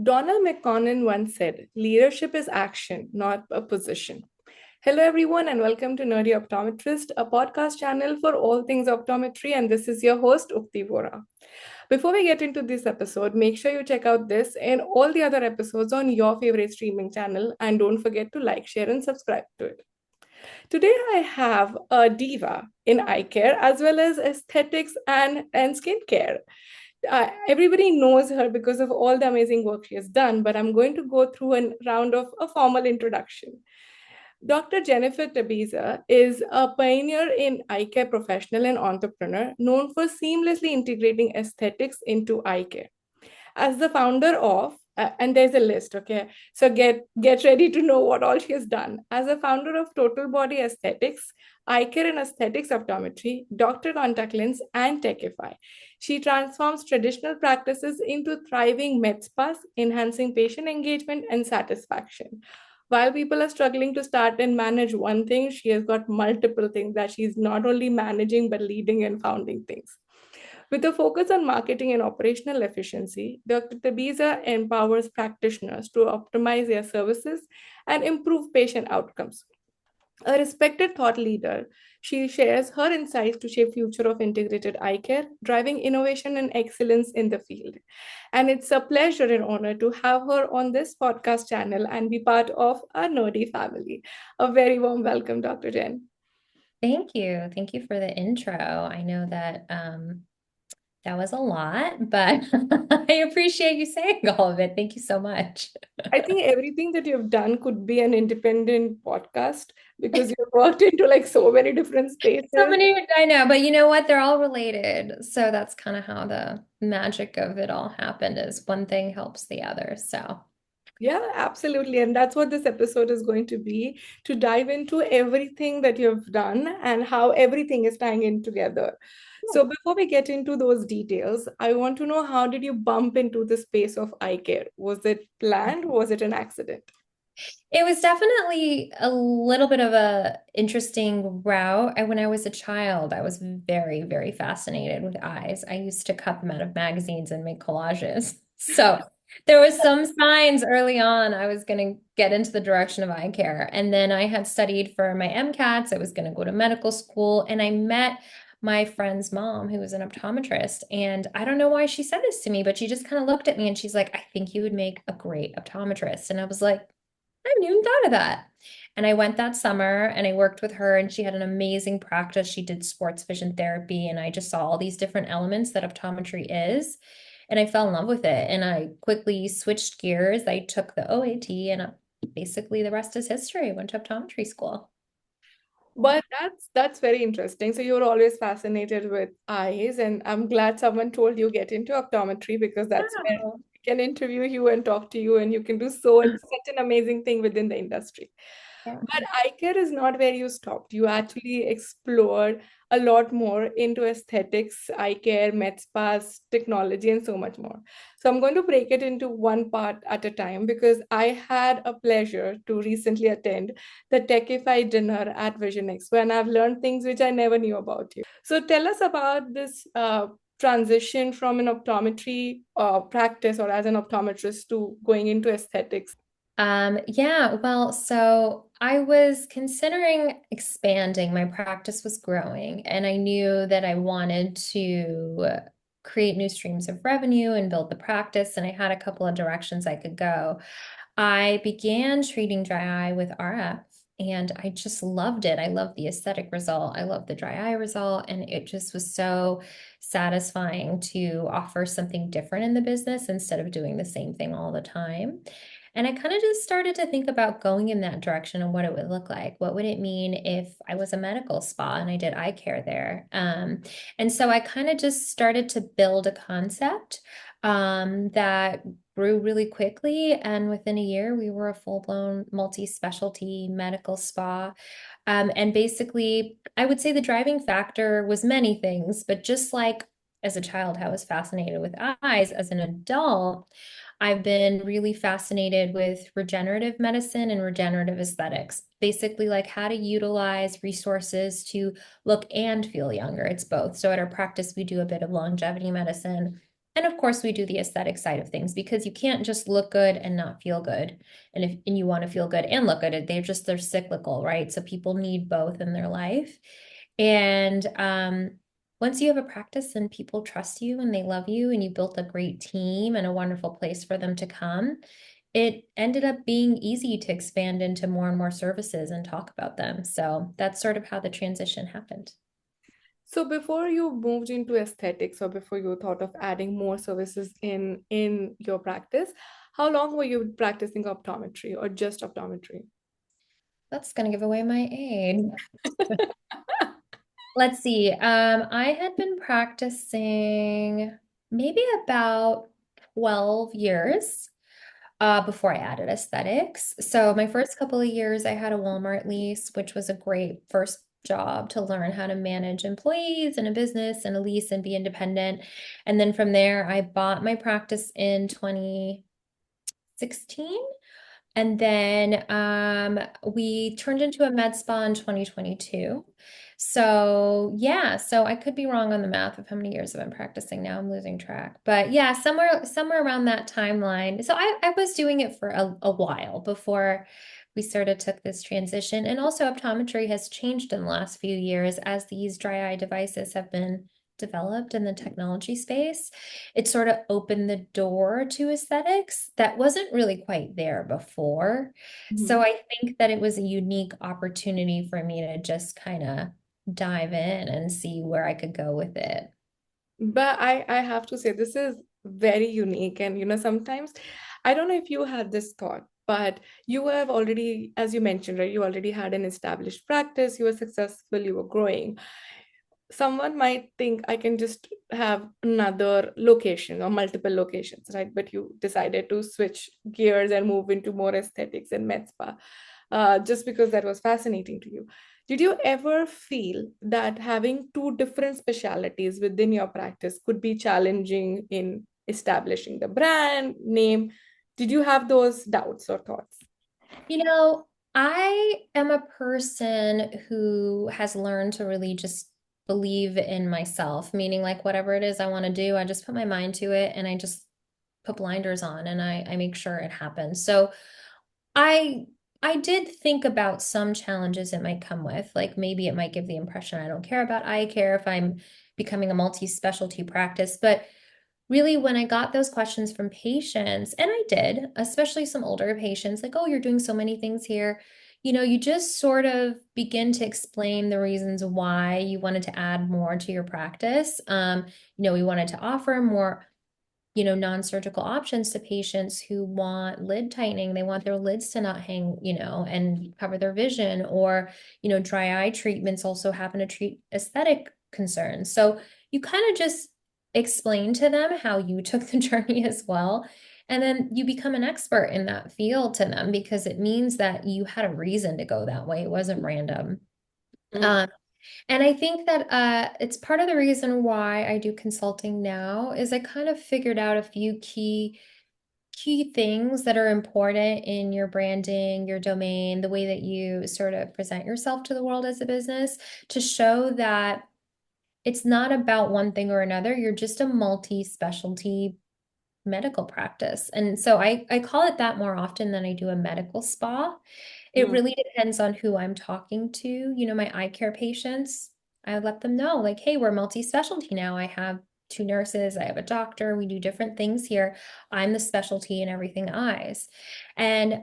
Donald McConnell once said, leadership is action, not a position. Hello, everyone, and welcome to Nerdy Optometrist, a podcast channel for all things optometry. And this is your host, Ukti Vora. Before we get into this episode, make sure you check out this and all the other episodes on your favorite streaming channel. And don't forget to like, share, and subscribe to it. Today, I have a diva in eye care as well as aesthetics and skincare. Everybody knows her because of all the amazing work she has done, but I'm going to go through a round of a formal introduction. Dr. Jennifer Tabiza is a pioneer in eye care professional and entrepreneur known for seamlessly integrating aesthetics into eye care. As the founder of and there's a list, okay, so get ready to know what all she has done. As a founder of Total Body Aesthetics, eye care and aesthetics optometry, Dr. Contact Lens, and Techify, she transforms traditional practices into thriving med spas, enhancing patient engagement and satisfaction. While people are struggling to start and manage one thing, she has got multiple things that she's not only managing but leading and founding things. With a focus on marketing and operational efficiency, Dr. Tabiza empowers practitioners to optimize their services and improve patient outcomes. A respected thought leader, she shares her insights to shape future of integrated eye care, driving innovation and excellence in the field. And it's a pleasure and honor to have her on this podcast channel and be part of our nerdy family. A very warm welcome, Dr. Jen. Thank you. Thank you for the intro. I know that that was a lot, but I appreciate you saying all of it. Thank you so much. I think everything that you've done could be an independent podcast because you've worked into like so many different So spaces. many, I know, but you know what? They're all related. So that's kind of how the magic of it all happened is one thing helps the other. So Yeah, absolutely. And that's what this episode is going to be, to dive into everything that you've done and how everything is tying in together. So before we get into those details, I want to know, how did you bump into the space of eye care? Was it planned? Was it an accident? it was definitely a little bit of a interesting route. When I was a child, I was very, very fascinated with eyes. I used to cut them out of magazines and make collages. So there was some signs early on I was going to get into the direction of eye care. And then I had studied for my MCATs. I was going to go to medical school, and I met my friend's mom, who was an optometrist. And I don't know why she said this to me, but she just kind of looked at me and she's like, I think you would make a great optometrist. And I was like, I hadn't even thought of that. And I went that summer and I worked with her, and she had an amazing practice. She did sports vision therapy, and I just saw all these different elements that optometry is. And I fell in love with it. And I quickly switched gears. I took the OAT, and basically the rest is history. I went to optometry school. But that's very interesting. So you're always fascinated with eyes, and I'm glad someone told you get into optometry because that's where Wow. we can interview you and talk to you, and you can do so such an amazing thing within the industry. Yeah. But eye care is not where you stopped. You actually explored a lot more into aesthetics, eye care, med spas, technology, and so much more. So I'm going to break it into one part at a time because I had a pleasure to recently attend the Techify dinner at Vision Expo, and I've learned things which I never knew about you. So tell us about this transition from an optometry practice or as an optometrist to going into aesthetics. Yeah, well, so I was considering expanding. My practice was growing, and I knew that I wanted to create new streams of revenue and build the practice, and I had a couple of directions I could go. I began treating dry eye with RF, and I just loved it. I loved the aesthetic result. I loved the dry eye result, and it just was so satisfying to offer something different in the business instead of doing the same thing all the time. And I kind of just started to think about going in that direction and what it would look like. What would it mean if I was a medical spa and I did eye care there? And so I kind of just started to build a concept that grew really quickly. And within a year, we were a full-blown multi-specialty medical spa. And basically, I would say the driving factor was many things, but just like as a child, I was fascinated with eyes. As an adult, I've been really fascinated with regenerative medicine and regenerative aesthetics, basically like how to utilize resources to look and feel younger. It's both. So at our practice, we do a bit of longevity medicine. And of course, we do the aesthetic side of things because you can't just look good and not feel good. And you want to feel good and look good, they're cyclical, right? So people need both in their life. And once you have a practice and people trust you and they love you and you built a great team and a wonderful place for them to come, it ended up being easy to expand into more and more services and talk about them. So that's sort of how the transition happened. So before you moved into aesthetics or before you thought of adding more services in your practice, how long were you practicing optometry or just optometry? That's going to give away my age. Let's see. I had been practicing maybe about 12 years. Before I added aesthetics. So my first couple of years, I had a Walmart lease, which was a great first job to learn how to manage employees and a business and a lease and be independent. And then from there, I bought my practice in 2016. And then we turned into a med spa in 2022. So yeah, so I could be wrong on the math of how many years I've been practicing now. I'm losing track. But yeah, somewhere around that timeline. So I was doing it for a while before we sort of took this transition. And also optometry has changed in the last few years as these dry eye devices have been developed in the technology space. It sort of opened the door to aesthetics that wasn't really quite there before. So Mhm. I think that it was a unique opportunity for me to just kind of dive in and see where I could go with it. But I have to say this is very unique. And sometimes I don't know if you had this thought, but you have already, as you mentioned, right, you already had an established practice, you were successful, you were growing. Someone might think I can just have another location or multiple locations, right? But you decided to switch gears and move into more aesthetics and med spa, just because that was fascinating to you. Did you ever feel that having two different specialities within your practice could be challenging in establishing the brand name? Did you have those doubts or thoughts? You know, I am a person who has learned to really just believe in myself, meaning like whatever it is I want to do, I just put my mind to it and I just put blinders on and I make sure it happens. So I I did think about some challenges it might come with. Like maybe it might give the impression I don't care about eye care if I'm becoming a multi-specialty practice. But really, when I got those questions from patients, and I did, especially some older patients, like, oh, you're doing so many things here. You just sort of begin to explain the reasons why you wanted to add more to your practice. We wanted to offer more non-surgical options to patients who want lid tightening. They want their lids to not hang, and cover their vision, or, dry eye treatments also happen to treat aesthetic concerns. So you kind of just explain to them how you took the journey as well. And then you become an expert in that field to them because it means that you had a reason to go that way. It wasn't random. Mm, Um, and I think that it's part of the reason why I do consulting now is I kind of figured out a few key things that are important in your branding, your domain, the way that you sort of present yourself to the world as a business to show that it's not about one thing or another. You're just a multi-specialty medical practice. And so I call it that more often than I do a medical spa. It mm, really depends on who I'm talking to. My eye care patients, I let them know, like, hey, we're multi-specialty now. I have two nurses, I have a doctor, we do different things here. I'm the specialty in everything eyes. And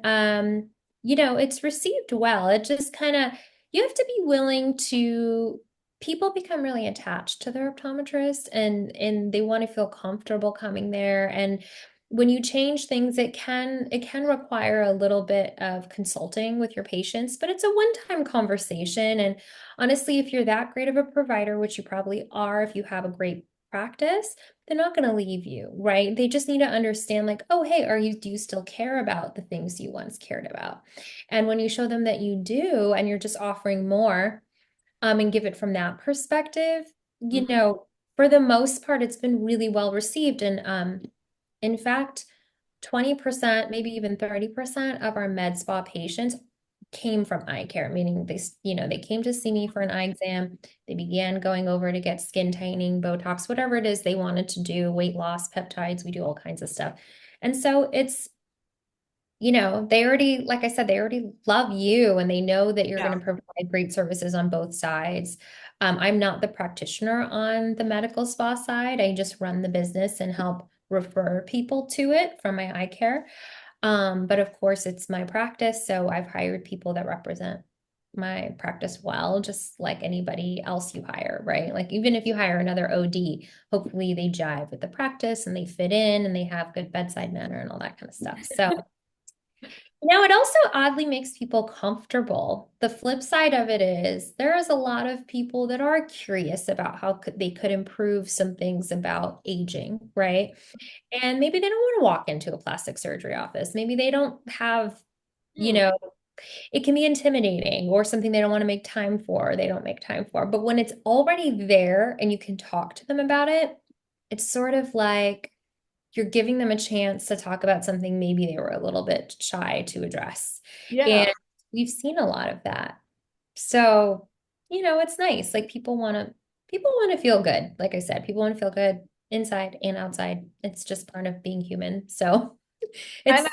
it's received well. It just kind of you have to be willing to people become really attached to their optometrist and they want to feel comfortable coming there. And when you change things, it can require a little bit of consulting with your patients, but it's a one-time conversation. And honestly, if you're that great of a provider, which you probably are, if you have a great practice, they're not going to leave you, right? They just need to understand, like, oh, hey, do you still care about the things you once cared about? And when you show them that you do, and you're just offering more, and give it from that perspective, mhm. for the most part, it's been really well received. And in fact, 20%, maybe even 30% of our med spa patients came from eye care, meaning they came to see me for an eye exam. They began going over to get skin tightening, Botox, whatever it is they wanted to do, weight loss, peptides, we do all kinds of stuff. And so they already, like I said, they already love you and they know that you're going Yeah. to provide great services on both sides. I'm not the practitioner on the medical spa side. I just run the business and help refer people to it from my eye care. But of course, it's my practice, so I've hired people that represent my practice well, just like anybody else you hire, right? Like even if you hire another OD, hopefully they jive with the practice and they fit in and they have good bedside manner and all that kind of stuff. So it also oddly makes people comfortable. The flip side of it is there is a lot of people that are curious about how they could improve some things about aging, right? And maybe they don't want to walk into a plastic surgery office. Maybe they don't have, you Hmm. know, it can be intimidating or something they don't want to make time for, they don't make time for. But when it's already there and you can talk to them about it, it's sort of like you're giving them a chance to talk about something maybe they were a little bit shy to address. Yeah. And we've seen a lot of that. So, it's nice. Like people want to feel good. Like I said, people want to feel good inside and outside. It's just part of being human. So And it's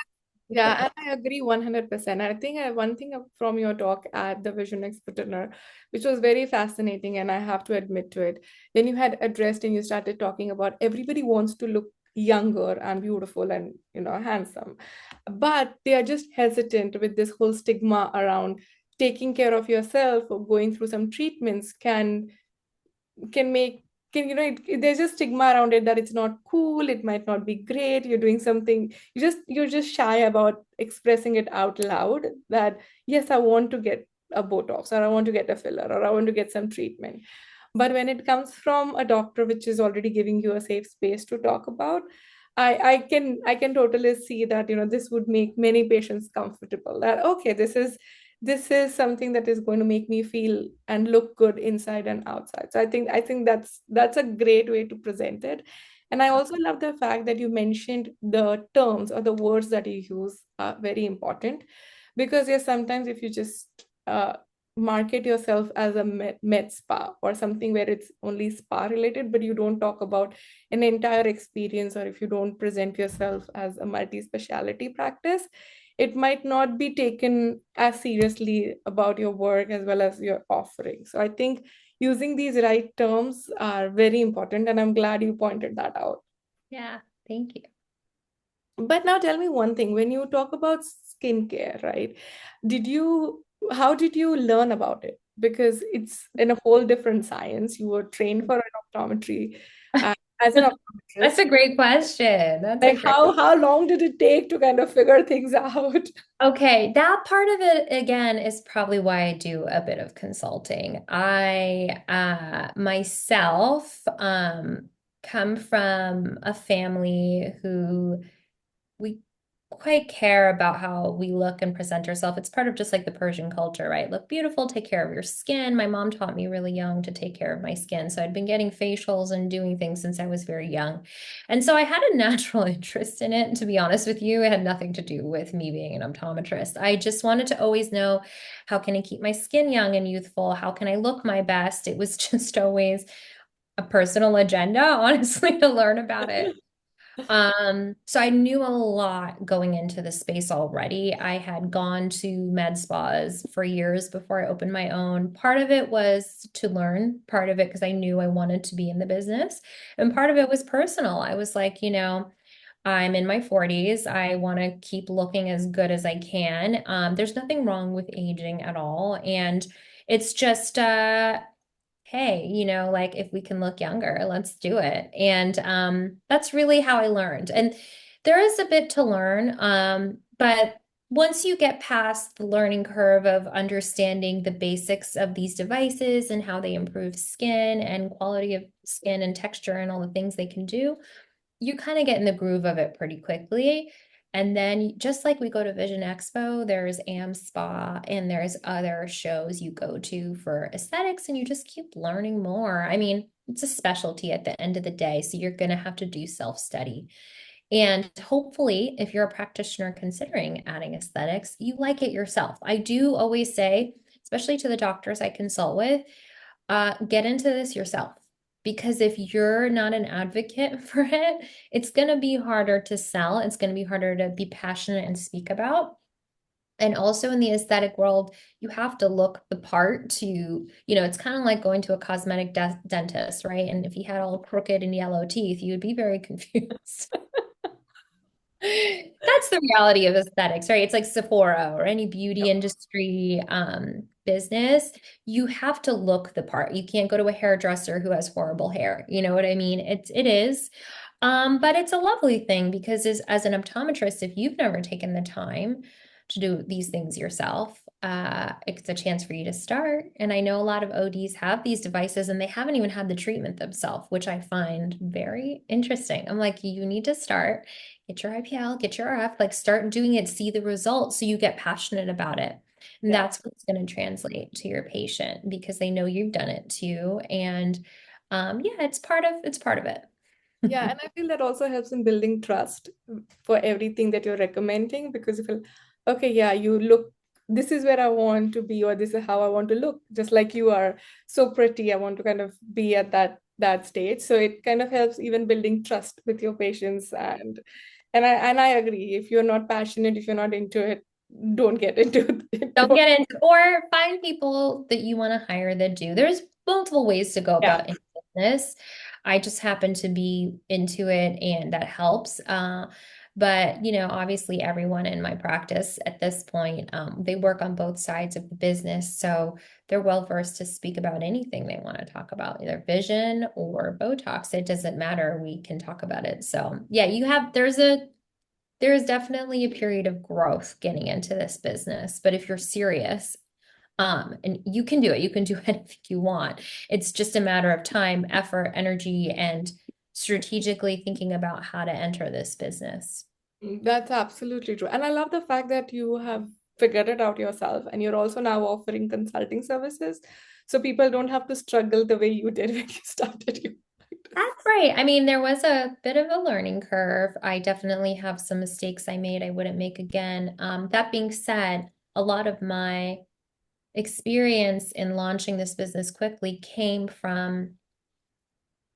yeah, and I agree 100%. I think one thing from your talk at the Vision Expert dinner, which was very fascinating, and I have to admit to it, when you had addressed and you started talking about everybody wants to look younger and beautiful and handsome, but they are just hesitant with this whole stigma around taking care of yourself or going through some treatments can make can there's just stigma around it that it's not cool, it might not be great, you're doing something, you're just shy about expressing it out loud that yes, I want to get a Botox, or I want to get a filler, or I want to get some treatment. But when it comes from a doctor which is already giving you a safe space to talk about, I can totally see that this would make many patients comfortable, that okay, this is something that is going to make me feel and look good inside and outside. So I think that's a great way to present it. And I also love the fact that you mentioned the terms or the words that you use are very important, because yes, sometimes if you just market yourself as a med spa or something where it's only spa related, but you don't talk about an entire experience, or if you don't present yourself as a multi-speciality practice, it might not be taken as seriously about your work as well as your offering. So I think using these right terms are very important, and I'm glad you pointed that out. yeah, thank you. But now tell me one thing, when you talk about skincare, right? Did you, how did you learn about it? Because it's in a whole different science. You were trained for an optometry as an That's optometrist. a great question. That's a Like great. how long did it take to kind of figure things out? Okay, that part of it again is probably why I do a bit of consulting. I myself come from a family who we quite care about how we look and present ourselves. It's part of just like the Persian culture, right? Look beautiful, take care of your skin. My mom taught me really young to take care of my skin. So I'd been getting facials and doing things since I was very young. And so I had a natural interest in it. And to be honest with you, it had nothing to do with me being an optometrist. I just wanted to always know, how can I keep my skin young and youthful? How can I look my best? It was just always a personal agenda, honestly, to learn about it. So I knew a lot going into the space already. I had gone to med spas for years before I opened my own. Part of it was to learn, part of it because I knew I wanted to be in the business, and part of it was personal. I was like, I'm in my 40s. I want to keep looking as good as I can. There's nothing wrong with aging at all. And it's just hey, like if we can look younger, let's do it. And that's really how I learned. And there is a bit to learn, but once you get past the learning curve of understanding the basics of these devices and how they improve skin and quality of skin and texture and all the things they can do, you kind of get in the groove of it pretty quickly. And then just like we go to Vision Expo, there's AM Spa and there's other shows you go to for aesthetics and you just keep learning more. I mean, it's a specialty at the end of the day, so you're going to have to do self-study. And hopefully, if you're a practitioner considering adding aesthetics, you like it yourself. I do always say, especially to the doctors I consult with, get into this yourself. Because if you're not an advocate for it, it's going to be harder to sell. It's going to be harder to be passionate and speak about. And also in the aesthetic world, you have to look the part it's kind of like going to a cosmetic dentist, right? And if he had all crooked and yellow teeth, you would be very confused. That's the reality of aesthetics, right? It's like Sephora or any beauty industry business. You have to look the part. You can't go to a hairdresser who has horrible hair. You know what I mean? It is. But it's a lovely thing because as an optometrist, if you've never taken the time to do these things yourself, it's a chance for you to start. And I know a lot of ODs have these devices and they haven't even had the treatment themselves, which I find very interesting. I'm like, you need to start, get your IPL, get your RF, like start doing it, see the results so you get passionate about it. And Yeah. that's what's going to translate to your patient because they know you've done it too. And yeah, it's part of it. Yeah, and I feel that also helps in building trust for everything that you're recommending because you feel, okay, yeah, you look, this is where I want to be, or this is how I want to look. Just like you are so pretty, I want to kind of be at that stage. So it kind of helps even building trust with your patients, and I agree. If you're not passionate, if you're not into it, don't get into it. Don't get into, or find people that you want to hire that do. There's multiple ways to go Yeah. about in business. I just happen to be into it and that helps. But obviously everyone in my practice at this point, they work on both sides of the business. So they're well versed to speak about anything they want to talk about, either vision or Botox. It doesn't matter. We can talk about it. So yeah, there is definitely a period of growth getting into this business, but if you're serious, and you can do it, you can do anything you want. It's just a matter of time, effort, energy, and strategically thinking about how to enter this business. That's absolutely true. And I love the fact that you have figured it out yourself and you're also now offering consulting services. So people don't have to struggle the way you did when you started your practice. That's right. I mean, there was a bit of a learning curve. I definitely have some mistakes I made I wouldn't make again. That being said, a lot of my experience in launching this business quickly came from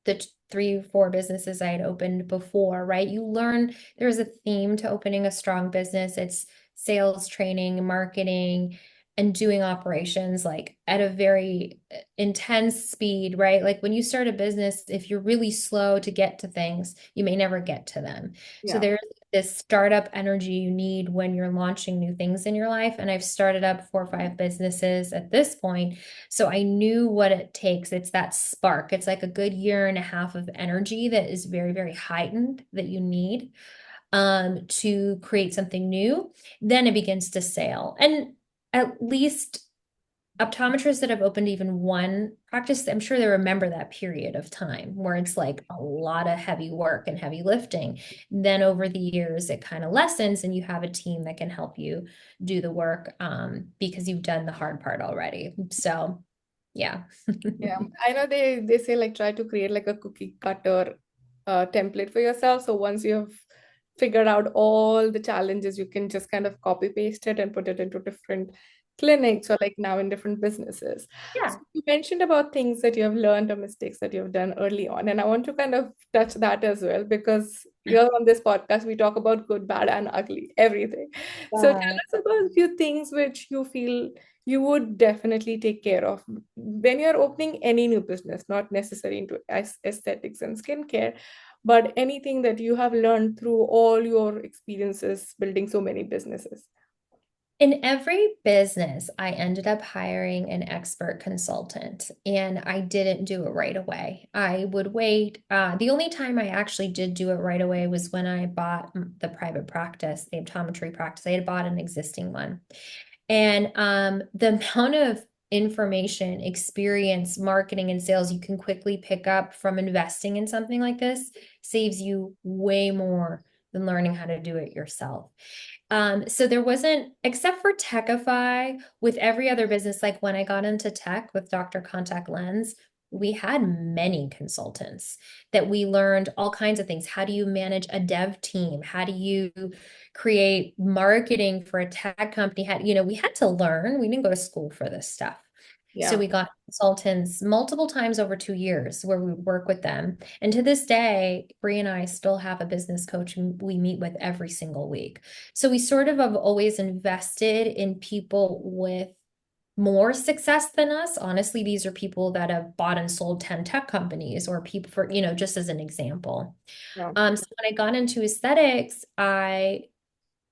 the 3 or 4 businesses I had opened before, right? You learn there's a theme to opening a strong business. It's sales training, marketing, and doing operations like at a very intense speed, right? Like when you start a business, if you're really slow to get to things, you may never get to them. So Yeah. there's this startup energy you need when you're launching new things in your life. And I've started up 4 or 5 businesses at this point, so I knew what it takes. It's that spark. It's like a good year and a half of energy that is very, very heightened that you need to create something new. Then it begins to sail. And at least optometrists that have opened even one practice, I'm sure they remember that period of time where it's like a lot of heavy work and heavy lifting. Then over the years, it kind of lessens and you have a team that can help you do the work because you've done the hard part already. So, yeah. Yeah. I know they say like try to create like a cookie cutter template for yourself. So once you have figured out all the challenges, you can just kind of copy paste it and put it into different clinics or like now in different businesses. So Yeah. you mentioned about things that you have learned or mistakes that you have done early on. And I want to kind of touch that as well because here on this podcast, we talk about good, bad, and ugly, everything. So tell Yeah. us about a few things which you feel you would definitely take care of when you're opening any new business, not necessarily into aesthetics and skincare, but anything that you have learned through all your experiences building so many businesses. In every business, I ended up hiring an expert consultant, and I didn't do it right away. I would wait. The only time I actually did do it right away was when I bought the private practice, the optometry practice. I had bought an existing one. And the amount of information, experience, marketing, and sales you can quickly pick up from investing in something like this saves you way more than learning how to do it yourself. So there wasn't, except for Techify, with every other business, like when I got into tech with Dr. Contact Lens, we had many consultants that we learned all kinds of things. How do you manage a dev team? How do you create marketing for a tech company? We had to learn. We didn't go to school for this stuff. So Yeah. we got consultants multiple times over 2 years where we work with them. And to this day, Bree and I still have a business coach we meet with every single week. So we sort of have always invested in people with more success than us. Honestly, these are people that have bought and sold 10 tech companies or people for, just as an example. Yeah. So when I got into aesthetics, I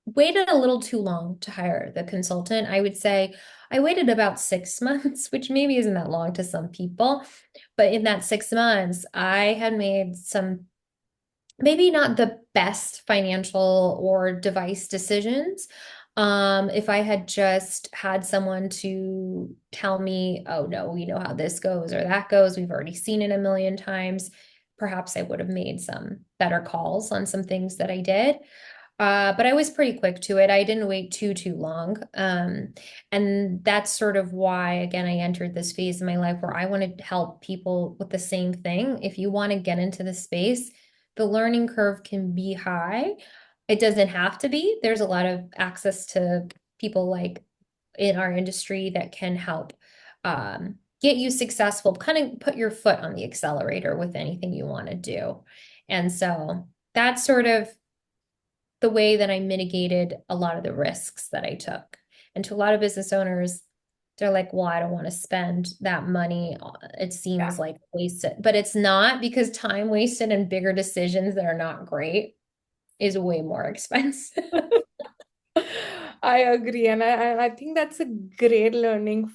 waited a little too long to hire the consultant. I would say I waited about 6 months, which maybe isn't that long to some people. But in that 6 months, I had made some maybe not the best financial or device decisions. If I had just had someone to tell me, oh no, we know how this goes or that goes, we've already seen it a million times, perhaps I would have made some better calls on some things that I did. But I was pretty quick to it. I didn't wait too long. And that's sort of why, again, I entered this phase in my life where I want to help people with the same thing. If you want to get into the space, the learning curve can be high. It doesn't have to be. There's a lot of access to people like in our industry that can help get you successful, kind of put your foot on the accelerator with anything you want to do. And so that's sort of the way that I mitigated a lot of the risks that I took. And to a lot of business owners, they're like, well, I don't want to spend that money. It Yeah. seems like wasted, but it's not, because time wasted and bigger decisions that are not great is way more expensive. I agree, and I think that's a great learning.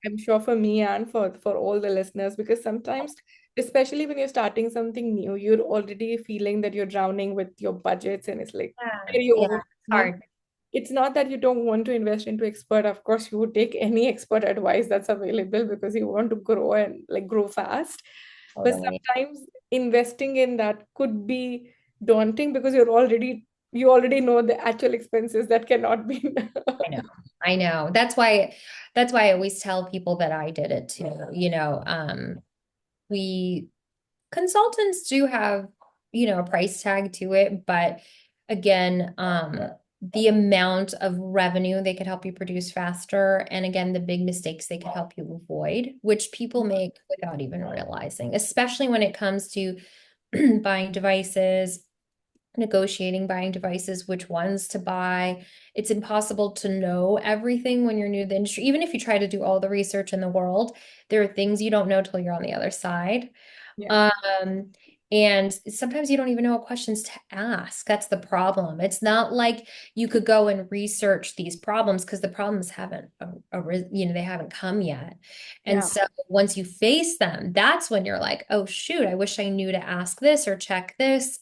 I'm sure for me and for all the listeners, because sometimes, especially when you're starting something new, you're already feeling that you're drowning with your budgets, and it's like Yeah, very yeah, over. it's hard. It's not that you don't want to invest into expert. Of course, you would take any expert advice that's available because you want to grow and like grow fast. But Totally. sometimes investing in that could be daunting because you already know the actual expenses that cannot be. I know. I know. That's why I always tell people that I did it too. We consultants do have, a price tag to it, but again, the amount of revenue they could help you produce faster, and again, the big mistakes they could help you avoid, which people make without even realizing, especially when it comes to buying devices, negotiating buying devices, which ones to buy. It's impossible to know everything when you're new to the industry. Even if you try to do all the research in the world, there are things you don't know till you're on the other side. Yeah. Um, and sometimes you don't even know what questions to ask. That's the problem. It's not like you could go and research these problems because the problems haven't, they haven't come yet. And Yeah. so once you face them, that's when you're like, oh shoot, I wish I knew to ask this or check this.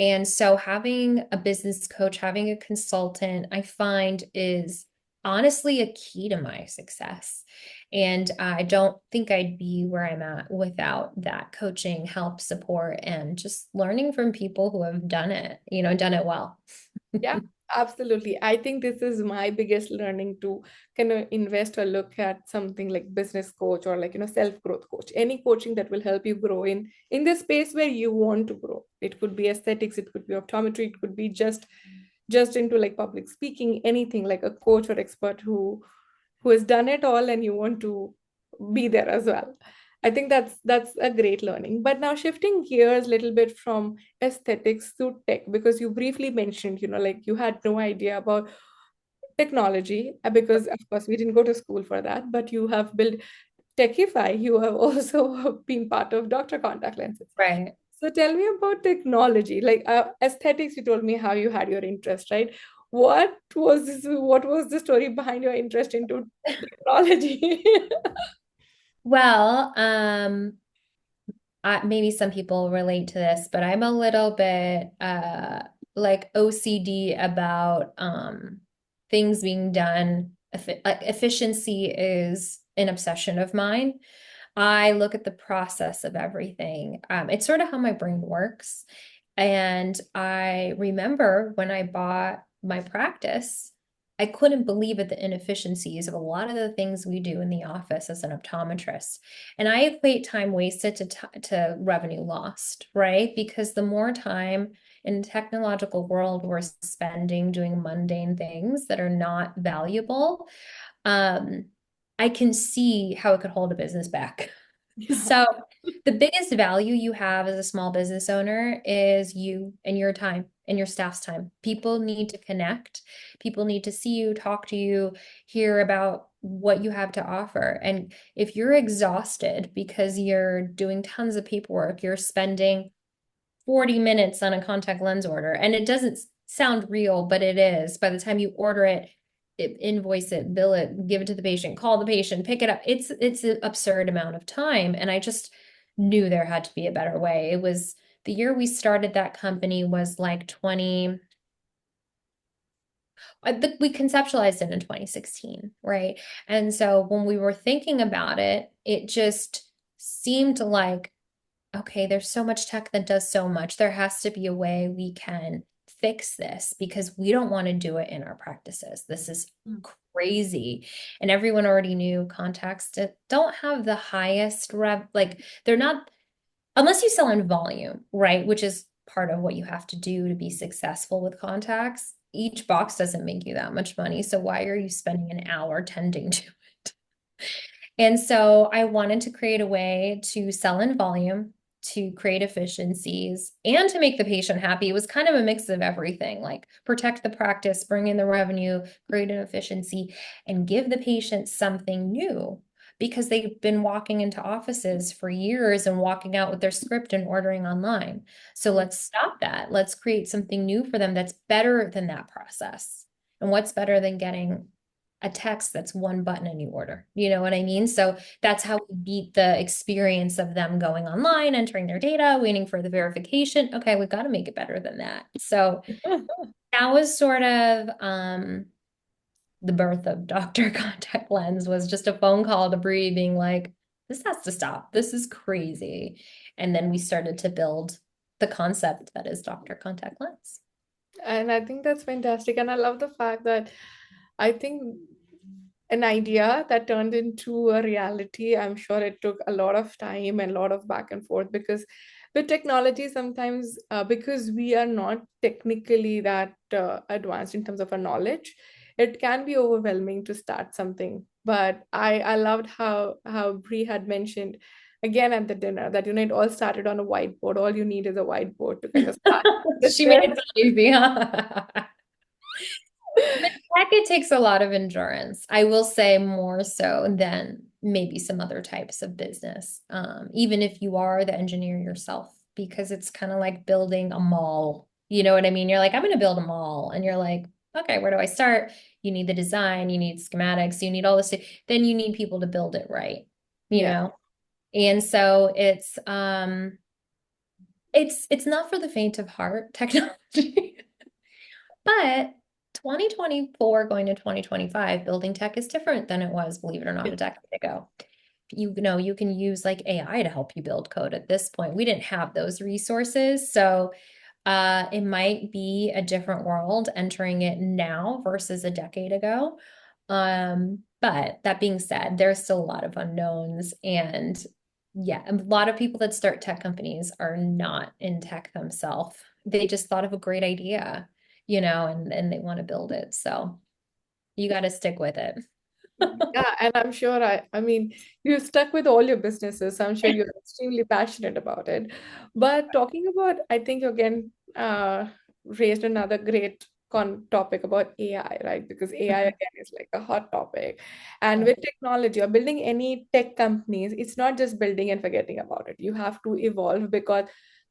And so having a business coach, having a consultant, I find is honestly a key to my success. And I don't think I'd be where I'm at without that coaching, help, support, and just learning from people who have done it, done it well. Yeah, absolutely. I think this is my biggest learning to kind of invest or look at something like business coach or like, self-growth coach, any coaching that will help you grow in the space where you want to grow. It could be aesthetics, it could be optometry, it could be just into like public speaking, anything like a coach or expert who has done it all and you want to be there as well. I think that's a great learning. But now shifting gears a little bit from aesthetics to tech, because you briefly mentioned, like you had no idea about technology, because of course we didn't go to school for that, but you have built Techify, you have also been part of Doctor Contact Lenses. Right. So tell me about technology, like aesthetics. You told me how you had your interest, right? What was the story behind your interest into technology? Well, maybe some people relate to this, but I'm a little bit like OCD about things being done. Efficiency is an obsession of mine. I look at the process of everything. It's sort of how my brain works. And I remember when I bought my practice, I couldn't believe at the inefficiencies of a lot of the things we do in the office as an optometrist. And I equate time wasted to revenue lost, right? Because the more time in the technological world we're spending doing mundane things that are not valuable, um, I can see how it could hold a business back. Yeah. So the biggest value you have as a small business owner is you and your time and your staff's time. People need to connect. People need to see you, talk to you, hear about what you have to offer. And if you're exhausted because you're doing tons of paperwork, you're spending 40 minutes on a contact lens order, and it doesn't sound real, but it is. By the time you order it, invoice it, bill it, give it to the patient, call the patient, pick it up. It's an absurd amount of time. And I just knew there had to be a better way. It was the year we started that company was like 20, we conceptualized it in 2016, right? And so when we were thinking about it, it just seemed like, okay, there's so much tech that does so much. There has to be a way we can fix this because we don't want to do it in our practices. This is crazy. And everyone already knew contacts that don't have the highest like they're not, unless you sell in volume, right? Which is part of what you have to do to be successful with contacts. Each box doesn't make you that much money. So why are you spending an hour tending to it? And so I wanted to create a way to sell in volume, to create efficiencies, and to make the patient happy. It was kind of a mix of everything, like protect the practice, bring in the revenue, create an efficiency, and give the patient something new because they've been walking into offices for years and walking out with their script and ordering online. So let's stop that. Let's create something new for them that's better than that process. And what's better than getting a text that's one button and you order? You know what I mean? So that's how we beat the experience of them going online, entering their data, waiting for the verification. Okay, we've got to make it better than that. So that was sort of the birth of Dr. Contact Lens, was just a phone call to Bree being like, this has to stop. This is crazy. And then we started to build the concept that is Dr. Contact Lens. And I think that's fantastic. And I love the fact that I think an idea that turned into a reality. I'm sure it took a lot of time and a lot of back and forth because with technology, sometimes because we are not technically that advanced in terms of our knowledge, it can be overwhelming to start something. But I loved how Brie had mentioned again at the dinner that it all started on a whiteboard. All you need is a whiteboard to kind of start. She made it so easy, huh? With tech, it takes a lot of endurance. I will say more so than maybe some other types of business, even if you are the engineer yourself, because it's kind of like building a mall. You know what I mean? You're like, I'm going to build a mall. And you're like, okay, where do I start? You need the design, you need schematics, you need all this. Then you need people to build it right, you Yeah. know? And so it's not for the faint of heart, technology. But 2024 going to 2025, building tech is different than it was, believe it or not, a decade ago. You know, you can use like AI to help you build code at this point. We didn't have those resources. So it might be a different world entering it now versus a decade ago. But that being said, there's still a lot of unknowns. And yeah, a lot of people that start tech companies are not in tech themselves. They just thought of a great idea, you know, and they want to build it. So you got to stick with it. Yeah, and I'm sure I mean, you stuck with all your businesses, so I'm sure you're extremely passionate about it. But talking about, I think you again raised another great topic about AI, right? Because AI again is like a hot topic. And with technology or building any tech companies, it's not just building and forgetting about it. You have to evolve because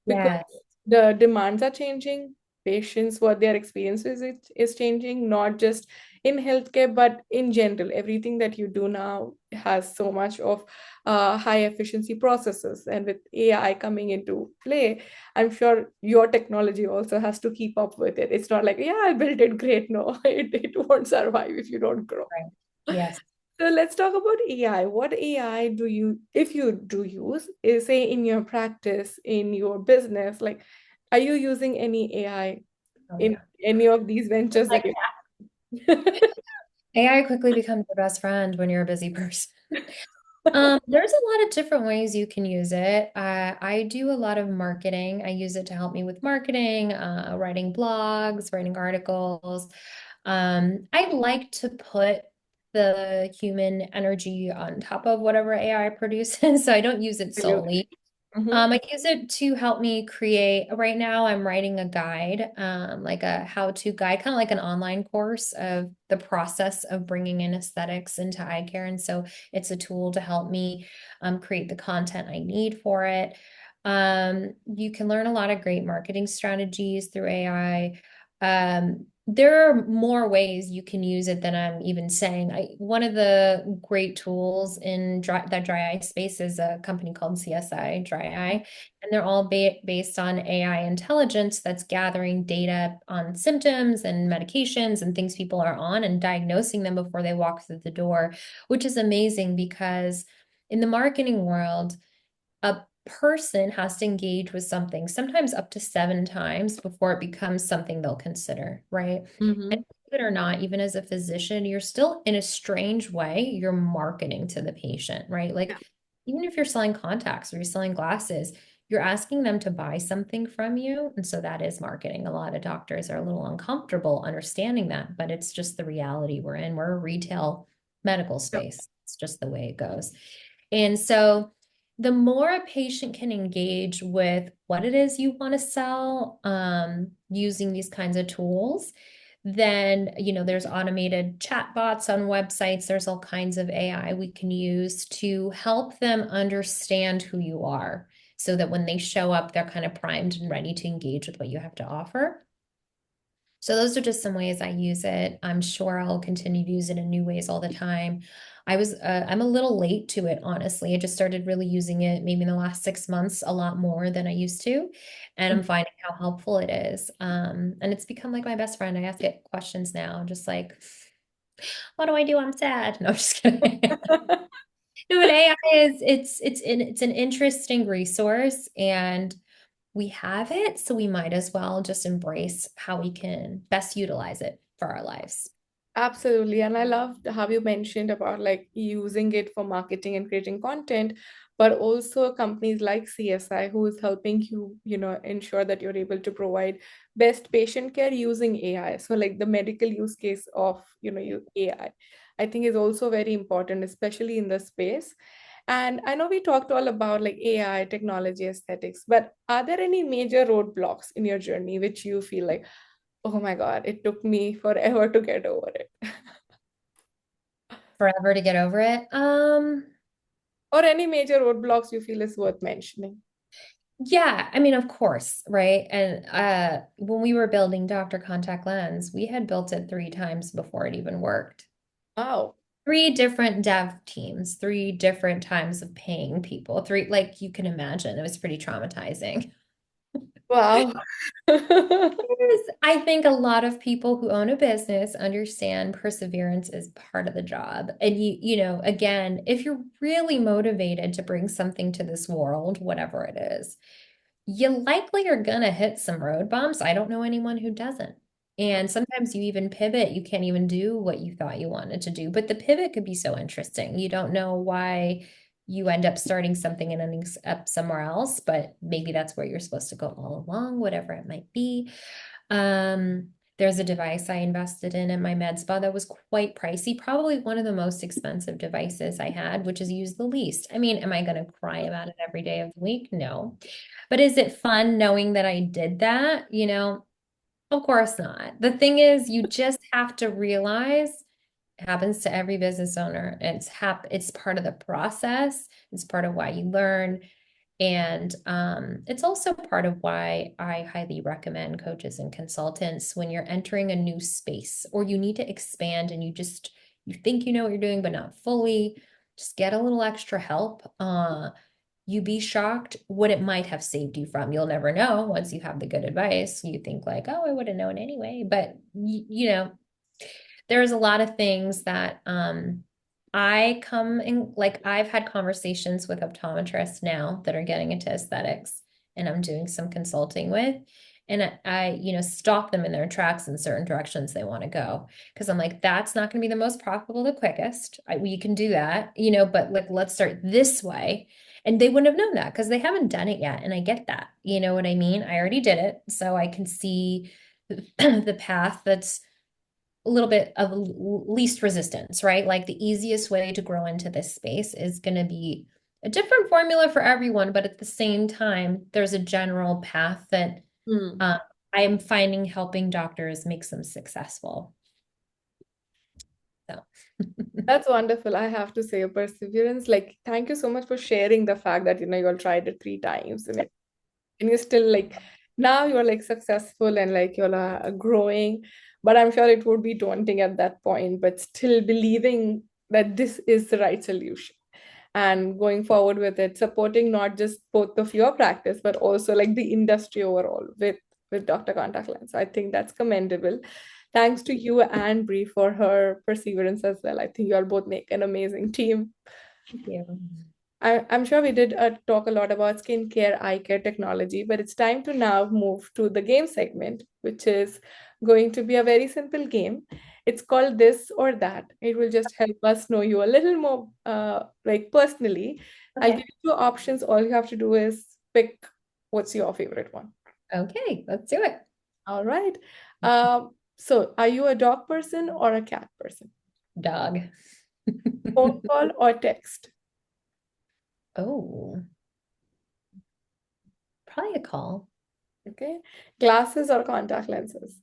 Yes. the demands are changing, patients, what their experiences is changing, not just in healthcare, but in general, everything that you do now has so much of high efficiency processes. And with AI coming into play, I'm sure your technology also has to keep up with it. It's not like, yeah, I built it great. No, it won't survive if you don't grow. Right. Yes. So let's talk about AI. What AI do you, if you do use, is say in your practice, in your business, like, are you using any AI Oh in yeah. any of these ventures that Like you? AI quickly becomes your best friend when you're a busy person. There's a lot of different ways you can use it. I do a lot of marketing. I use it to help me with marketing, writing blogs, writing articles. I like to put the human energy on top of whatever AI produces, so I don't use it Absolutely. solely. I use it to help me create. Right now, I'm writing a guide, like a how-to guide, kind of like an online course of the process of bringing in aesthetics into eye care. And so it's a tool to help me create the content I need for it. You can learn a lot of great marketing strategies through AI. There are more ways you can use it than I'm even saying. One of the great tools in that dry eye space is a company called CSI Dry Eye, and they're all based on AI intelligence that's gathering data on symptoms and medications and things people are on and diagnosing them before they walk through the door, which is amazing because in the marketing world, a person has to engage with something sometimes up to 7 times before it becomes something they'll consider, right? And Mm-hmm. believe it or not, even as a physician, you're still in a strange way, you're marketing to the patient, right? Like even if you're selling contacts or you're selling glasses, you're asking them to buy something from you. And so that is marketing. A lot of doctors are a little uncomfortable understanding that, but it's just the reality we're in. We're a retail medical Yeah. space. It's just the way it goes. And so the more a patient can engage with what it is you want to sell, using these kinds of tools, then, there's automated chat bots on websites. There's all kinds of AI we can use to help them understand who you are so that when they show up, they're kind of primed and ready to engage with what you have to offer. So those are just some ways I use it. I'm sure I'll continue to use it in new ways all the time. I'm a little late to it, honestly. I just started really using it maybe in the last 6 months, a lot more than I used to. And I'm finding how helpful it is. And it's become like my best friend. I ask it questions now, just like, what do I do? I'm sad. No, I'm just kidding. No, but AI it's an interesting resource and we have it, so we might as well just embrace how we can best utilize it for our lives. Absolutely. And I loved how you mentioned about like using it for marketing and creating content, but also companies like CSI who is helping you, ensure that you're able to provide best patient care using AI. So like the medical use case of, AI, I think is also very important, especially in the space. And I know we talked all about like AI, technology, aesthetics, but are there any major roadblocks in your journey which you feel like, oh my God, it took me forever to get over it? Forever to get over it. Or any major roadblocks you feel is worth mentioning? Yeah, I mean, of course, right? And when we were building Dr. Contact Lens, we had built it 3 times before it even worked. Wow. 3 different dev teams, 3 different times of paying people, like you can imagine, it was pretty traumatizing. Wow. I think a lot of people who own a business understand perseverance is part of the job. And again, if you're really motivated to bring something to this world, whatever it is, you likely are gonna hit some road bumps. I don't know anyone who doesn't. And sometimes you even pivot. You can't even do what you thought you wanted to do. But the pivot could be so interesting. You don't know why you end up starting something and ending up somewhere else, but maybe that's where you're supposed to go all along, whatever it might be. There's a device I invested in my med spa that was quite pricey, probably one of the most expensive devices I had, which is used the least. I mean, am I going to cry about it every day of the week? No. But is it fun knowing that I did that? Of course not. The thing is, you just have to realize it happens to every business owner. It's part of the process. It's part of why you learn. And it's also part of why I highly recommend coaches and consultants when you're entering a new space or you need to expand and you think you know what you're doing, but not fully. Just get a little extra help. You'd be shocked what it might have saved you from. You'll never know once you have the good advice. You think like, oh, I would have known anyway. But there's a lot of things that I come in, like I've had conversations with optometrists now that are getting into aesthetics and I'm doing some consulting with. and stop them in their tracks in certain directions they want to go. Because I'm like, that's not going to be the most profitable, the quickest. We can do that, but like, let's start this way. And they wouldn't have known that because they haven't done it yet. And I get that. You know what I mean? I already did it. So I can see the path that's a little bit of least resistance, right? Like the easiest way to grow into this space is going to be a different formula for everyone, but at the same time, there's a general path that Hmm. uh, I am finding helping doctors makes them successful. So, That's wonderful. I have to say, your perseverance. Like, thank you so much for sharing the fact that you all tried it 3 times and you're still like now you're like successful and like you're growing. But I'm sure it would be daunting at that point, but still believing that this is the right solution and going forward with it, supporting not just both of your practice, but also like the industry overall with Dr. Contact Lens. So I think that's commendable. Thanks to you and Brie for her perseverance as well. I think you all both make an amazing team. thank you. I'm sure we did talk a lot about skincare, eye care technology, but it's time to now move to the game segment, which is going to be a very simple game. It's called This or That. It will just help us know you a little more, like personally. I'll give Okay. you two options. All you have to do is pick what's your favorite one. Okay, let's do it. All right. So, are you a dog person or a cat person? Dog. Phone call or text? Oh, probably a call. Okay. Glasses or contact lenses?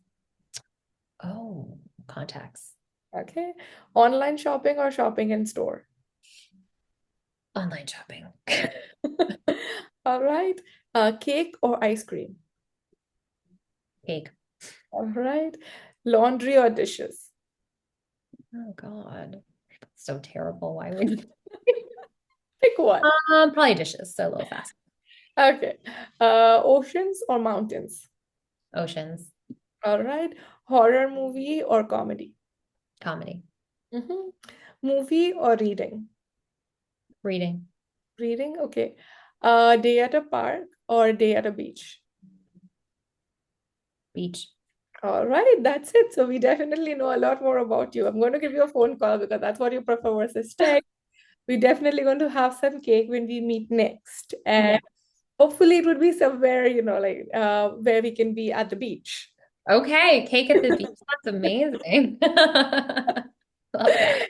Oh, contacts. Okay. Online shopping or shopping in store? Online shopping. All right. Cake or ice cream? Cake. All right. Laundry or dishes? Oh God. So terrible. Why would you? Pick one. Probably dishes, so a little fast. Okay. Oceans or mountains? Oceans. All right. Horror movie or comedy? Comedy. Mhm. Movie or reading? Reading. Reading. Okay. Day at a park or day at a beach? Beach. All right, that's it. So we definitely know a lot more about you. I'm going to give you a phone call because that's what you prefer versus text. We're definitely going to have some cake when we meet next. Yeah. And hopefully it would be somewhere, like where we can be at the beach. Okay. Cake at the beach. That's amazing. Love that.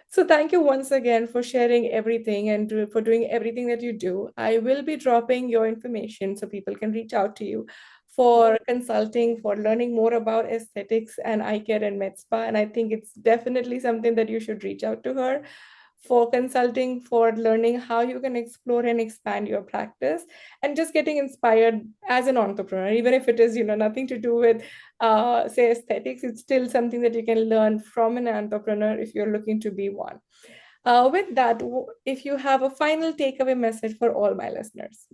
So thank you once again for sharing everything and for doing everything that you do. I will be dropping your information so people can reach out to you for consulting, for learning more about aesthetics and eye care and med spa. And I think it's definitely something that you should reach out to her for consulting, for learning how you can explore and expand your practice, and just getting inspired as an entrepreneur, even if it is, nothing to do with, say, aesthetics. It's still something that you can learn from an entrepreneur if you're looking to be one. With that, if you have a final takeaway message for all my listeners.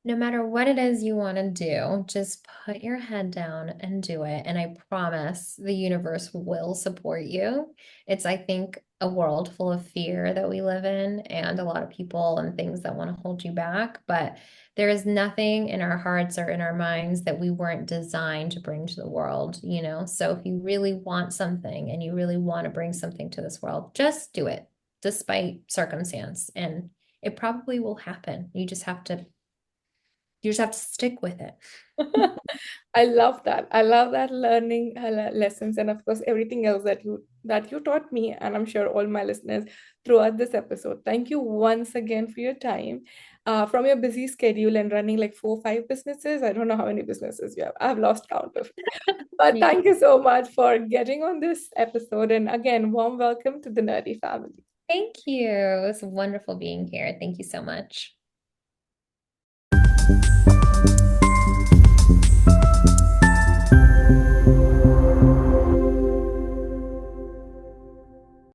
No matter what it is you want to do, just put your head down and do it. And I promise the universe will support you. It's, I think, a world full of fear that we live in, and a lot of people and things that want to hold you back. But there is nothing in our hearts or in our minds that we weren't designed to bring to the world. So if you really want something and you really want to bring something to this world, just do it despite circumstance. And it probably will happen. You just have to stick with it. I love that. I love that learning lessons, and of course everything else that you taught me, and I'm sure all my listeners throughout this episode. Thank you once again for your time. From your busy schedule and running like 4 or 5 businesses, I don't know how many businesses you have. I've lost count of it. But Me. thank you so much for getting on this episode, and again, warm welcome to the Nerdy family. Thank you. It was wonderful being here. Thank you so much.